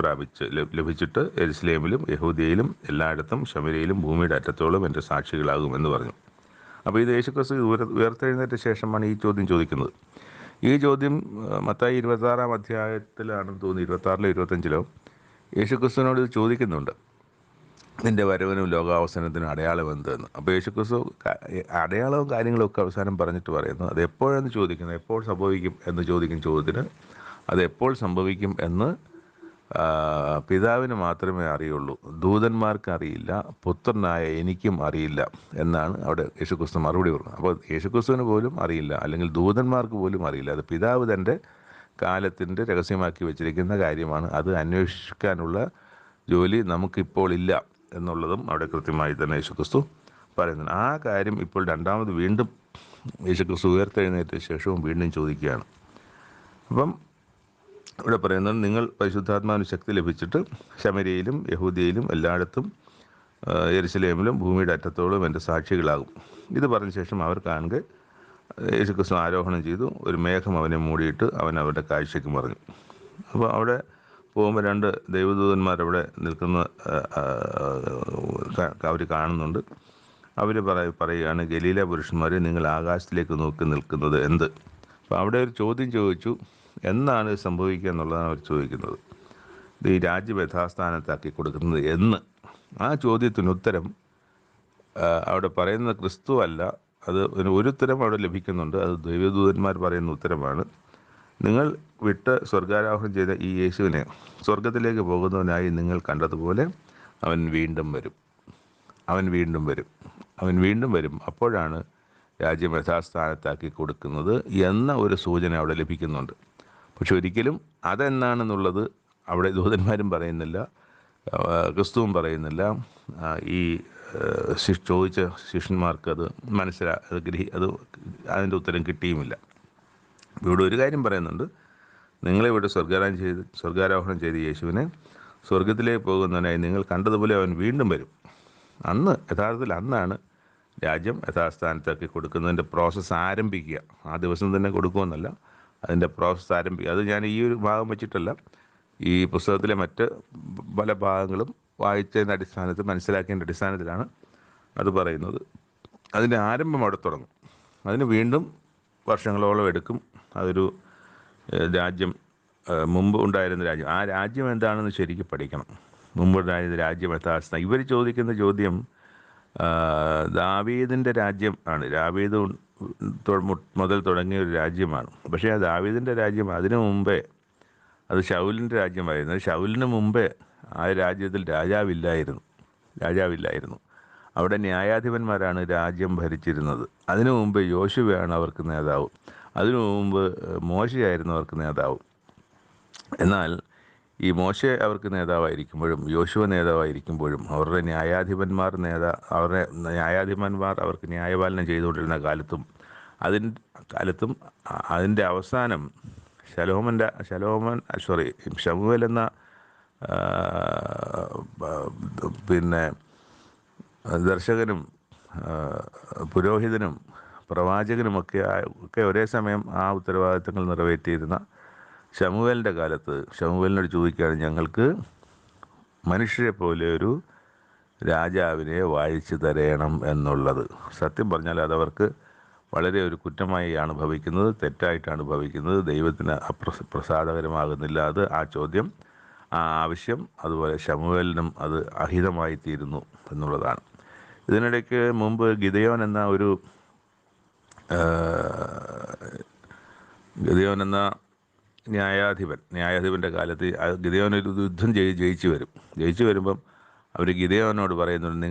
ലഭിച്ചിട്ട് യെരുശലേമിലും യഹൂദയിലും എല്ലായിടത്തും ശമര്യയിലും ഭൂമിയുടെ അറ്റത്തോളം എൻ്റെ സാക്ഷികളാകുമെന്ന് പറഞ്ഞു. അപ്പോൾ ഇത് യേശുക്രിസ്തു ഉയർത്തെഴുന്നേറ്റ ശേഷമാണ് ഈ ചോദ്യം ചോദിക്കുന്നത്. ഈ ചോദ്യം മത്തായി 26-ാം അധ്യായത്തിലാണെന്ന് തോന്നുന്നു, 26-ലോ 25-ലോ യേശുക്രിസ്തുവിനോട് ഇത് ചോദിക്കുന്നുണ്ട്, നിൻ്റെ വരവിനും ലോകാവസാനത്തിനും അടയാളം എന്തെന്ന്. അപ്പോൾ യേശുക്രിസ്തു അടയാളവും കാര്യങ്ങളും ഒക്കെ അവസാനം പറഞ്ഞിട്ട് പറയുന്നു, അത് എപ്പോഴെന്ന് ചോദിക്കുന്നത്, എപ്പോൾ സംഭവിക്കും എന്ന് ചോദിക്കും ചോദ്യത്തിന് അത് എപ്പോൾ സംഭവിക്കും എന്ന് പിതാവിന് മാത്രമേ അറിയുള്ളൂ, ദൂതന്മാർക്ക് അറിയില്ല, പുത്രനായ എനിക്കും അറിയില്ല എന്നാണ് അവിടെ യേശുക്രിസ്തു മറുപടി പറഞ്ഞത്. അപ്പോൾ യേശുക്രിസ്തുവിന് പോലും അറിയില്ല, അല്ലെങ്കിൽ ദൂതന്മാർക്ക് പോലും അറിയില്ല. അത് പിതാവ് തൻ്റെ കാലത്തിൻ്റെ രഹസ്യമാക്കി വെച്ചിരിക്കുന്ന കാര്യമാണ്. അത് അന്വേഷിക്കാനുള്ള ജോലി നമുക്കിപ്പോൾ ഇല്ല എന്നുള്ളതും അവിടെ കൃത്യമായി തന്നെ യേശുക്രിസ്തു പറയുന്നുണ്ട്. ആ കാര്യം ഇപ്പോൾ രണ്ടാമത് വീണ്ടും യേശുക്രിസ്തു ഉയർത്തെഴുന്നേറ്റ ശേഷവും വീണ്ടും ചോദിക്കുകയാണ്. അപ്പം ഇവിടെ പറയുന്നത്, നിങ്ങൾ പരിശുദ്ധാത്മാവിന് ശക്തി ലഭിച്ചിട്ട് ശമര്യയിലും യഹൂദിയയിലും എല്ലായിടത്തും യെരുശലേമിലും ഭൂമിയുടെ അറ്റത്തോളം എൻ്റെ സാക്ഷികളാകും. ഇത് പറഞ്ഞ ശേഷം അവർ കാണുക യേശുക്രിസ്തു ആരോഹണം ചെയ്തു, ഒരു മേഘം അവനെ മൂടിയിട്ട് അവൻ അവരുടെ കാഴ്ചയ്ക്ക് മറഞ്ഞു. അപ്പോൾ അവിടെ പോകുമ്പോൾ 2 ദൈവദൂതന്മാരവിടെ നിൽക്കുന്ന അവർ കാണുന്നുണ്ട്. അവർ പറയുകയാണ്, ഗലീല പുരുഷന്മാരെ, നിങ്ങൾ ആകാശത്തിലേക്ക് നോക്കി നിൽക്കുന്നത് എന്ത്? അപ്പോൾ അവിടെ ഒരു ചോദ്യം ചോദിച്ചു, എന്നാണ് ഇത് സംഭവിക്കുക എന്നുള്ളതാണ് അവർ ചോദിക്കുന്നത്. ഇത് ഈ രാജ്യം യഥാസ്ഥാനത്താക്കി കൊടുക്കുന്നത് എന്ന്. ആ ചോദ്യത്തിന് ഉത്തരം അവിടെ പറയുന്നത് ക്രിസ്തു അല്ല, അത് ഒരു ഉത്തരം അവിടെ ലഭിക്കുന്നുണ്ട്. അത് ദൈവദൂതന്മാർ പറയുന്ന ഉത്തരമാണ്. നിങ്ങൾ വിട്ട് സ്വർഗാരോഹണം ചെയ്ത ഈ യേശുവിനെ സ്വർഗത്തിലേക്ക് പോകുന്നവനായി നിങ്ങൾ കണ്ടതുപോലെ അവൻ വീണ്ടും വരും, അവൻ വീണ്ടും വരും, അവൻ വീണ്ടും വരും. അപ്പോഴാണ് രാജ്യം യഥാസ്ഥാനത്താക്കി കൊടുക്കുന്നത് എന്ന ഒരു സൂചന അവിടെ ലഭിക്കുന്നുണ്ട്. പക്ഷെ ഒരിക്കലും അതെന്നാണെന്നുള്ളത് അവിടെ ദൂതന്മാരും പറയുന്നില്ല, ക്രിസ്തുവും പറയുന്നില്ല. ഈ ചോദിച്ച ശിഷ്യന്മാർക്ക് അത് അതിൻ്റെ ഉത്തരം കിട്ടിയുമില്ല. ഇവിടെ ഒരു കാര്യം പറയുന്നുണ്ട്, നിങ്ങളിവിടെ സ്വർഗാരോഹണം ചെയ്ത യേശുവിനെ സ്വർഗത്തിലേക്ക് പോകുന്നതിനായി നിങ്ങൾ കണ്ടതുപോലെ അവൻ വീണ്ടും വരും. യഥാർത്ഥത്തിൽ അന്നാണ് രാജ്യം യഥാസ്ഥാനത്താക്കി കൊടുക്കുന്നതിൻ്റെ പ്രോസസ്സ് ആരംഭിക്കുക. ആ ദിവസം തന്നെ കൊടുക്കുമെന്നല്ല, അതിൻ്റെ പ്രോസസ്സ് ആരംഭിക്കുക. അത് ഞാൻ ഈ ഒരു ഭാഗം വെച്ചിട്ടല്ല, ഈ പുസ്തകത്തിലെ മറ്റ് പല ഭാഗങ്ങളും വായിച്ചതിൻ്റെ അടിസ്ഥാനത്തിൽ മനസ്സിലാക്കിയതിൻ്റെ അടിസ്ഥാനത്തിലാണ് അത് പറയുന്നത്. അതിൻ്റെ ആരംഭം അവിടെ തുടങ്ങും. അതിന് വീണ്ടും വർഷങ്ങളോളം എടുക്കും. അതൊരു രാജ്യം, മുമ്പ് ഉണ്ടായിരുന്ന രാജ്യം, ആ രാജ്യം എന്താണെന്ന് ശരിക്കും പഠിക്കണം. മുമ്പുണ്ടായിരുന്ന രാജ്യം യഥാസ്ഥാനം. ഇവർ ചോദിക്കുന്ന ചോദ്യം ദാവീദിൻ്റെ രാജ്യം ആണ്. ദാവീദ് മുതൽ തുടങ്ങിയ ഒരു രാജ്യമാണ്. പക്ഷേ ആ ദാവീദിൻ്റെ രാജ്യം അതിനു മുമ്പേ അത് ശൗലിൻ്റെ രാജ്യമായിരുന്നു. ശൗലിന് മുമ്പേ ആ രാജ്യത്തിൽ രാജാവില്ലായിരുന്നു. അവിടെ ന്യായാധിപന്മാരാണ് രാജ്യം ഭരിച്ചിരുന്നത്. അതിനു മുമ്പ് യോശുവയാണ് അവർക്ക് നേതാവ്. അതിനു മുമ്പ് മോശയായിരുന്നു അവർക്ക് നേതാവ്. എന്നാൽ ഈ മോശ അവർക്ക് നേതാവായിരിക്കുമ്പോഴും യോശുവ നേതാവായിരിക്കുമ്പോഴും അവരുടെ ന്യായാധിപന്മാർ അവർക്ക് ന്യായപാലനം ചെയ്തുകൊണ്ടിരുന്ന കാലത്തും അതിൻ്റെ അവസാനം ശമൂവേൽ എന്ന ദർശകനും പുരോഹിതനും പ്രവാചകനുമൊക്കെ ഒരേ സമയം ആ ഉത്തരവാദിത്തങ്ങൾ നിറവേറ്റിയിരുന്ന ശമൂവേലിൻ്റെ കാലത്ത് ശമൂവേലിനോട് ചോദിക്കുകയാണ്, ഞങ്ങൾക്ക് മനുഷ്യരെ പോലെ ഒരു രാജാവിനെ വാഴിച്ചു തരയണം എന്നുള്ളത്. സത്യം പറഞ്ഞാൽ അതവർക്ക് വളരെ ഒരു കുറ്റമായാണ് ഭവിക്കുന്നത്, തെറ്റായിട്ടാണ് ഭവിക്കുന്നത്, ദൈവത്തിന് പ്രസാദകരമാകുന്നില്ല. ആ ചോദ്യം, ആ ആവശ്യം അതുപോലെ ശമൂവേലിനും അത് അഹിതമായി തീരുന്നു എന്നുള്ളതാണ്. ഇതിനിടയ്ക്ക് മുമ്പ് ഗിദെയോൻ എന്ന ന്യായാധിപൻ്റെ കാലത്ത് ഗിദെയോൻ ഒരു യുദ്ധം ജയിച്ചു വരുമ്പം അവർ ഗിദെയോനോട് പറയുന്നുണ്ട്,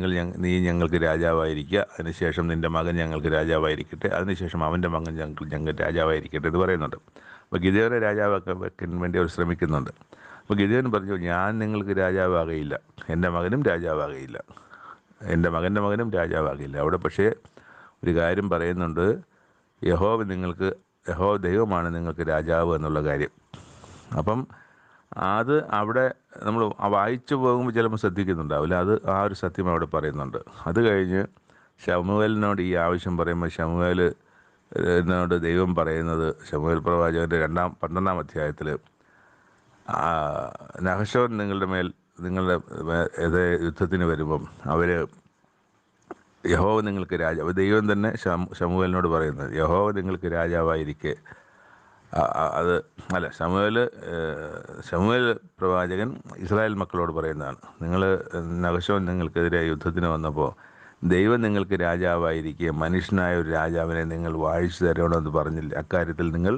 നീ ഞങ്ങൾക്ക് രാജാവായിരിക്കുക, അതിനുശേഷം നിൻ്റെ മകൻ ഞങ്ങൾക്ക് രാജാവായിരിക്കട്ടെ, അതിനുശേഷം അവൻ്റെ മകൻ ഞങ്ങൾ രാജാവായിരിക്കട്ടെ എന്ന് പറയുന്നുണ്ട്. അപ്പോൾ ഗിദെയോനെ രാജാവാക്കാൻ വേണ്ടി അവർ ശ്രമിക്കുന്നുണ്ട്. അപ്പോൾ ഗിദെയോൻ പറഞ്ഞു, ഞാൻ നിങ്ങൾക്ക് രാജാവാകയില്ല, എൻ്റെ മകനും രാജാവാകയില്ല, എൻ്റെ മകൻ്റെ മകനും രാജാവാകില്ല. അവിടെ പക്ഷേ ഒരു കാര്യം പറയുന്നുണ്ട്, യഹോവ ദൈവമാണ് നിങ്ങൾക്ക് രാജാവ് എന്നുള്ള കാര്യം. അപ്പം അത് അവിടെ നമ്മൾ വായിച്ചു പോകുമ്പോൾ ചിലപ്പോൾ ശ്രദ്ധിക്കുന്നുണ്ടാവില്ല. ആ ഒരു സത്യം അവിടെ പറയുന്നുണ്ട്. അത് കഴിഞ്ഞ് ശമൂവേലിനോട് ഈ ആവശ്യം പറയുമ്പോൾ ശമൂവേലിനോട് ദൈവം പറയുന്നത്, ശമൂവേൽ പ്രവാചകൻ്റെ 12-ാം അധ്യായത്തിൽ, നഹശോൻ നിങ്ങളുടെ യുദ്ധത്തിന് വരുമ്പം അവർ യഹോവ നിങ്ങൾക്ക് രാജാവ്, ദൈവം തന്നെ ശമൂവേലിനോട് പറയുന്നത്, യഹോവ നിങ്ങൾക്ക് രാജാവായിരിക്കെ. അത് അല്ല, ശമൂവേൽ പ്രവാചകൻ ഇസ്രായേൽ മക്കളോട് പറയുന്നതാണ്. നഹശോൻ നിങ്ങൾക്കെതിരെ യുദ്ധത്തിന് വന്നപ്പോൾ ദൈവം നിങ്ങൾക്ക് രാജാവായിരിക്കെ മനുഷ്യനായ ഒരു രാജാവിനെ നിങ്ങൾ വാഴിച്ചു തരണമെന്ന് പറഞ്ഞില്ല. അക്കാര്യത്തിൽ നിങ്ങൾ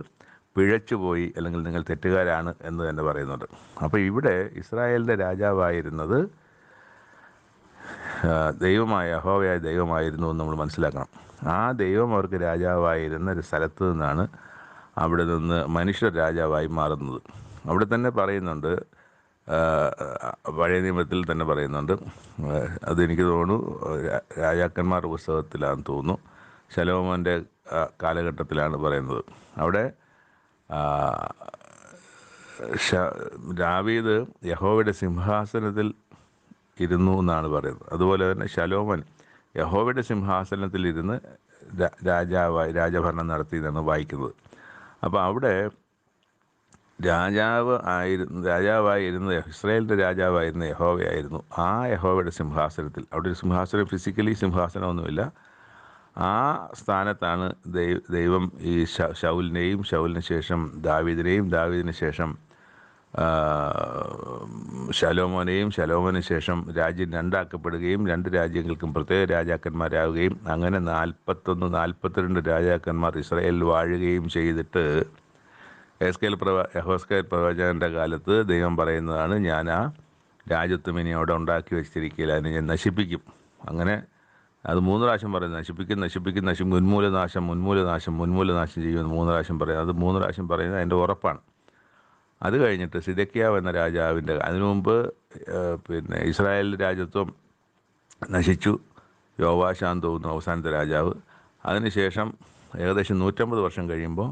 പിഴച്ചുപോയി, അല്ലെങ്കിൽ നിങ്ങൾ തെറ്റുകാരാണ് എന്ന് തന്നെ പറയുന്നുണ്ട്. അപ്പോൾ ഇവിടെ ഇസ്രായേലിൻ്റെ രാജാവായിരുന്നത് യഹോവയായ ദൈവമായിരുന്നു എന്ന് നമ്മൾ മനസ്സിലാക്കണം. ആ ദൈവം അവർക്ക് രാജാവായിരുന്ന ഒരു സ്ഥലത്ത് നിന്നാണ് അവിടെ നിന്ന് മനുഷ്യർ രാജാവായി മാറുന്നത്. അവിടെ തന്നെ പറയുന്നുണ്ട്, പഴയ നിയമത്തിൽ തന്നെ പറയുന്നുണ്ട്, അതെനിക്ക് തോന്നുന്നു രാജാക്കന്മാർ പുസ്തകത്തിലാണെന്ന് തോന്നുന്നു, ശലോമോൻ്റെ കാലഘട്ടത്തിലാണ് പറയുന്നത്. അവിടെ ദാവീദ് യഹോവയുടെ സിംഹാസനത്തിൽ ഇരുന്നു എന്നാണ് പറയുന്നത്. അതുപോലെ തന്നെ ശലോമോൻ യഹോവയുടെ സിംഹാസനത്തിൽ ഇരുന്ന് രാജഭരണം നടത്തിയെന്നാണ് വായിക്കുന്നത്. അപ്പോൾ അവിടെ രാജാവായിരുന്ന ഇസ്രായേലിൻ്റെ രാജാവായിരുന്ന യഹോവയായിരുന്നു. ആ യഹോവയുടെ സിംഹാസനത്തിൽ, അവിടെ ഒരു സിംഹാസനം, ഫിസിക്കലി സിംഹാസനമൊന്നുമില്ല, ആ സ്ഥാനത്താണ് ദൈവം ഈ ശൗലിന് ശേഷം ദാവീദിന് ശേഷം ശലോമോന് ശേഷം രാജ്യം രണ്ടാക്കപ്പെടുകയും 2 രാജ്യങ്ങൾക്കും പ്രത്യേക രാജാക്കന്മാരാവുകയും അങ്ങനെ 42 രാജാക്കന്മാർ ഇസ്രായേലിൽ വാഴുകയും ചെയ്തിട്ട് യഹോസ്കേൽ പ്രവാചകൻ്റെ കാലത്ത് ദൈവം പറയുന്നതാണ്, ഞാൻ ആ രാജ്യത്വം ഇനി അവിടെ ഉണ്ടാക്കി വെച്ചിരിക്കുകയില്ല, അതിനെ ഞാൻ നശിപ്പിക്കും. അങ്ങനെ അത് 3 പ്രാവശ്യം പറയുന്നത്, നശിപ്പിക്കും, ഉന്മൂലനാശം ചെയ്യുമെന്ന് 3 പ്രാവശ്യം പറയുന്നത്. അത് 3 പ്രാവശ്യം പറയുന്നത് അതിൻ്റെ ഉറപ്പാണ്. അത് കഴിഞ്ഞിട്ട് സിദെക്കിയാവ് എന്ന രാജാവിൻ്റെ, അതിനു മുമ്പ് ഇസ്രായേൽ രാജ്യത്വം നശിച്ചു, യോവാശാന്ന് തോന്നുന്നു അവസാനത്തെ രാജാവ്. അതിനുശേഷം ഏകദേശം 150 വർഷം കഴിയുമ്പോൾ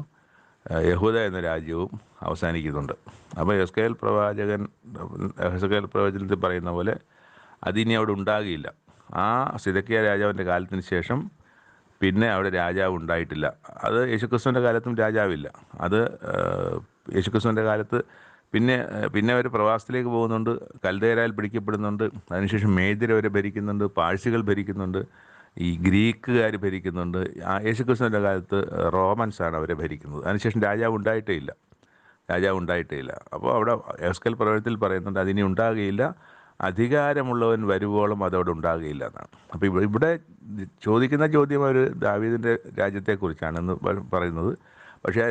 യഹൂദ എന്ന രാജ്യവും അവസാനിക്കുന്നുണ്ട്. അപ്പോൾ യഹോസ്കേൽ പ്രവചനത്തിൽ പറയുന്ന പോലെ അതിനി അവിടെ ഉണ്ടാകില്ല. ആ സിദെക്കിയ രാജാവിൻ്റെ കാലത്തിന് ശേഷം പിന്നെ അവിടെ രാജാവ് ഉണ്ടായിട്ടില്ല. അത് യേശുക്രിസ്തുവിൻ്റെ കാലത്തും രാജാവില്ല. അത് യേശുക്രിസ്തുവിൻ്റെ കാലത്ത് പിന്നെ അവർ പ്രവാസത്തിലേക്ക് പോകുന്നുണ്ട്, കൽദയരാൽ പിടിക്കപ്പെടുന്നുണ്ട്, അതിനുശേഷം മേദ്യർ അവരെ ഭരിക്കുന്നുണ്ട്, പാഴ്സികൾ ഭരിക്കുന്നുണ്ട്, ഈ ഗ്രീക്കുകാർ ഭരിക്കുന്നുണ്ട്. യേശുക്രിസ്തുവിൻ്റെ കാലത്ത് റോമൻസാണ് അവരെ ഭരിക്കുന്നത്. അതിനുശേഷം രാജാവ് ഉണ്ടായിട്ടേ ഇല്ല. അപ്പോൾ അവിടെ യഹോസ്കേൽ പ്രവചനത്തിൽ പറയുന്നുണ്ട്, അതിനി ഉണ്ടാകുകയില്ല, അധികാരമുള്ളവൻ വരുവോളം അതവിടെ ഉണ്ടാകുകയില്ല എന്നാണ്. അപ്പോൾ ഇവിടെ ചോദിക്കുന്ന ചോദ്യം ഒരു ദാവീദിൻ്റെ രാജ്യത്തെക്കുറിച്ചാണെന്ന് പറയുന്നത്. പക്ഷേ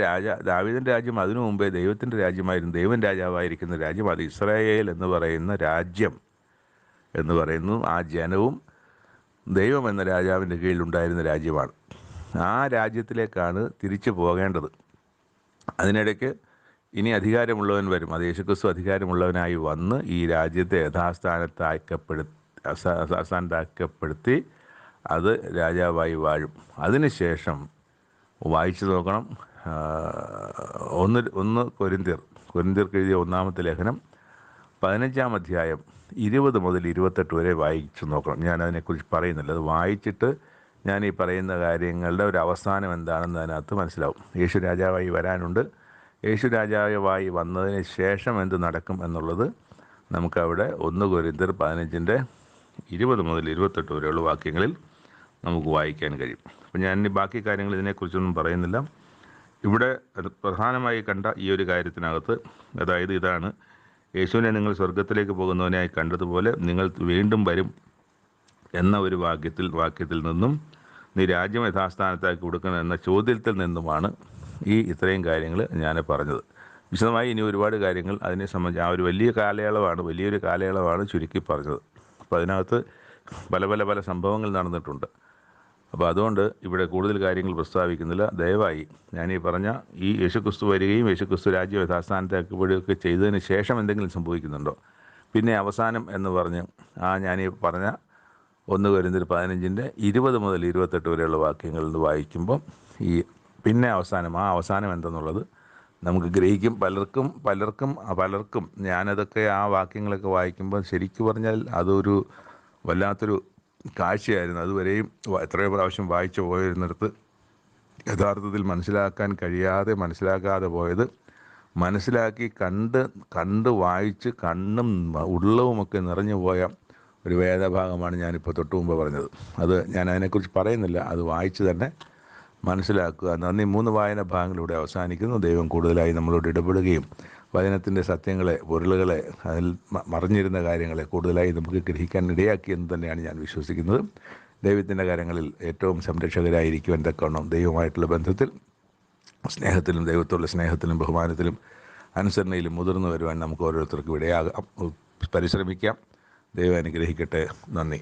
ദാവീദിൻ്റെ രാജ്യം അതിനു മുമ്പേ ദൈവത്തിൻ്റെ രാജ്യമായിരുന്നു. ദൈവം രാജാവായിരിക്കുന്ന രാജ്യം, അത് ഇസ്രായേൽ എന്ന് പറയുന്ന രാജ്യം എന്ന് പറയുന്നു. ആ ജനവും ദൈവം എന്ന രാജാവിൻ്റെ കീഴിലുണ്ടായിരുന്ന രാജ്യമാണ്. ആ രാജ്യത്തിലേക്കാണ് തിരിച്ചു പോകേണ്ടത്. അതിനിടയ്ക്ക് ഇനി അധികാരമുള്ളവൻ വരും. അത് യേശുക്രിസ്തു അധികാരമുള്ളവനായി വന്ന് ഈ രാജ്യത്തെ യഥാസ്ഥാനത്താക്കപ്പെടുത്തി അത് രാജാവായി വാഴും. അതിനുശേഷം വായിച്ചു നോക്കണം, 1 കൊരിന്ത്യർക്ക് എഴുതിയ 1-ാമത്തെ ലേഖനം 15-ാം അധ്യായം 20 മുതൽ 28 വരെ വായിച്ചു നോക്കണം. ഞാനതിനെക്കുറിച്ച് പറയുന്നില്ല. അത് വായിച്ചിട്ട് ഞാൻ ഈ പറയുന്ന കാര്യങ്ങളുടെ ഒരു അവസാനം എന്താണെന്ന് അതിനകത്ത് മനസ്സിലാവും. യേശു രാജാവായി വരാനുണ്ട്. യേശു രാജാവായി വന്നതിന് ശേഷം എന്ത് നടക്കും എന്നുള്ളത് നമുക്കവിടെ 1 കൊരിന്ത്യർ 15-ന്റെ 20 മുതൽ 28 വരെയുള്ള വാക്യങ്ങളിൽ നമുക്ക് വായിക്കാൻ കഴിയും. അപ്പം ഞാൻ ഇനി ബാക്കി കാര്യങ്ങൾ ഇതിനെക്കുറിച്ചൊന്നും പറയുന്നില്ല. ഇവിടെ പ്രധാനമായി കണ്ട ഈ ഒരു കാര്യത്തിനകത്ത്, അതായത് ഇതാണ്, യേശുവിനെ നിങ്ങൾ സ്വർഗത്തിലേക്ക് പോകുന്നവനായി കണ്ടതുപോലെ നിങ്ങൾ വീണ്ടും വരും എന്ന ഒരു വാക്യത്തിൽ നിന്നും നീ രാജ്യം യഥാസ്ഥാനത്താക്കി കൊടുക്കണം എന്ന ചോദ്യത്തിൽ നിന്നുമാണ് ഈ ഇത്രയും കാര്യങ്ങൾ ഞാൻ പറഞ്ഞത്. വിശദമായി ഇനി ഒരുപാട് കാര്യങ്ങൾ അതിനെ സംബന്ധിച്ച് ആ ഒരു വലിയൊരു കാലയളവാണ് ചുരുക്കി പറഞ്ഞത്. അപ്പോൾ അതിനകത്ത് പല സംഭവങ്ങൾ നടന്നിട്ടുണ്ട്. അപ്പോൾ അതുകൊണ്ട് ഇവിടെ കൂടുതൽ കാര്യങ്ങൾ പ്രസ്താവിക്കുന്നില്ല. ദയവായി ഞാനീ പറഞ്ഞ ഈ യേശുക്രിസ്തു വരികയും യേശുക്രിസ്തു രാജ്യം യഥാസ്ഥാനത്താക്കപ്പെടുകയൊക്കെ ചെയ്തതിന് ശേഷം എന്തെങ്കിലും സംഭവിക്കുന്നുണ്ടോ, പിന്നെ അവസാനം എന്ന് പറഞ്ഞ് ഞാനീ പറഞ്ഞ 1 കൊരിന്ത്യർ 15-ന്റെ 20 മുതൽ 28 വരെയുള്ള വാക്യങ്ങളിൽ നിന്ന് വായിക്കുമ്പോൾ ഈ പിന്നെ അവസാനം എന്തെന്നുള്ളത് നമുക്ക് ഗ്രഹിക്കും. പലർക്കും ഞാനതൊക്കെ ആ വാക്യങ്ങളൊക്കെ വായിക്കുമ്പോൾ ശരിക്കും പറഞ്ഞാൽ അതൊരു വല്ലാത്തൊരു കാഴ്ചയായിരുന്നു. അതുവരെയും എത്രയോ പ്രാവശ്യം വായിച്ചു പോയിരുന്നിടത്ത് യഥാർത്ഥത്തിൽ മനസ്സിലാക്കാതെ പോയത് മനസ്സിലാക്കി കണ്ട് വായിച്ച് കണ്ണും ഉള്ളവുമൊക്കെ നിറഞ്ഞു പോയ ഒരു വേദഭാഗമാണ് ഞാനിപ്പോൾ തൊട്ടു മുമ്പ് പറഞ്ഞത്. അത് ഞാൻ അതിനെക്കുറിച്ച് പറയുന്നില്ല, അത് വായിച്ച് തന്നെ മനസ്സിലാക്കുക. നന്ദി. 3 വായന ഭാഗങ്ങളിലൂടെ അവസാനിക്കുന്നു. ദൈവം കൂടുതലായി നമ്മളോട് ഇടപെടുകയും വചനത്തിൻ്റെ സത്യങ്ങളെ, പൊരുളുകളെ, അതിൽ മറിഞ്ഞിരുന്ന കാര്യങ്ങളെ കൂടുതലായി നമുക്ക് ഗ്രഹിക്കാൻ ഇടയാക്കിയെന്ന് തന്നെയാണ് ഞാൻ വിശ്വസിക്കുന്നത്. ദൈവത്തിൻ്റെ കാര്യങ്ങളിൽ ഏറ്റവും സംരക്ഷകരായിരിക്കുവാൻ തക്കവണ്ണം ദൈവമായിട്ടുള്ള ബന്ധത്തിൽ, സ്നേഹത്തിലും, ദൈവത്തോടുള്ള സ്നേഹത്തിലും ബഹുമാനത്തിലും അനുസരണയിലും മുതിർന്നു വരുവാൻ നമുക്ക് ഓരോരുത്തർക്കും ഇടയാകാം. പരിശ്രമിക്കാം. ദൈവം അനുഗ്രഹിക്കട്ടെ. നന്ദി.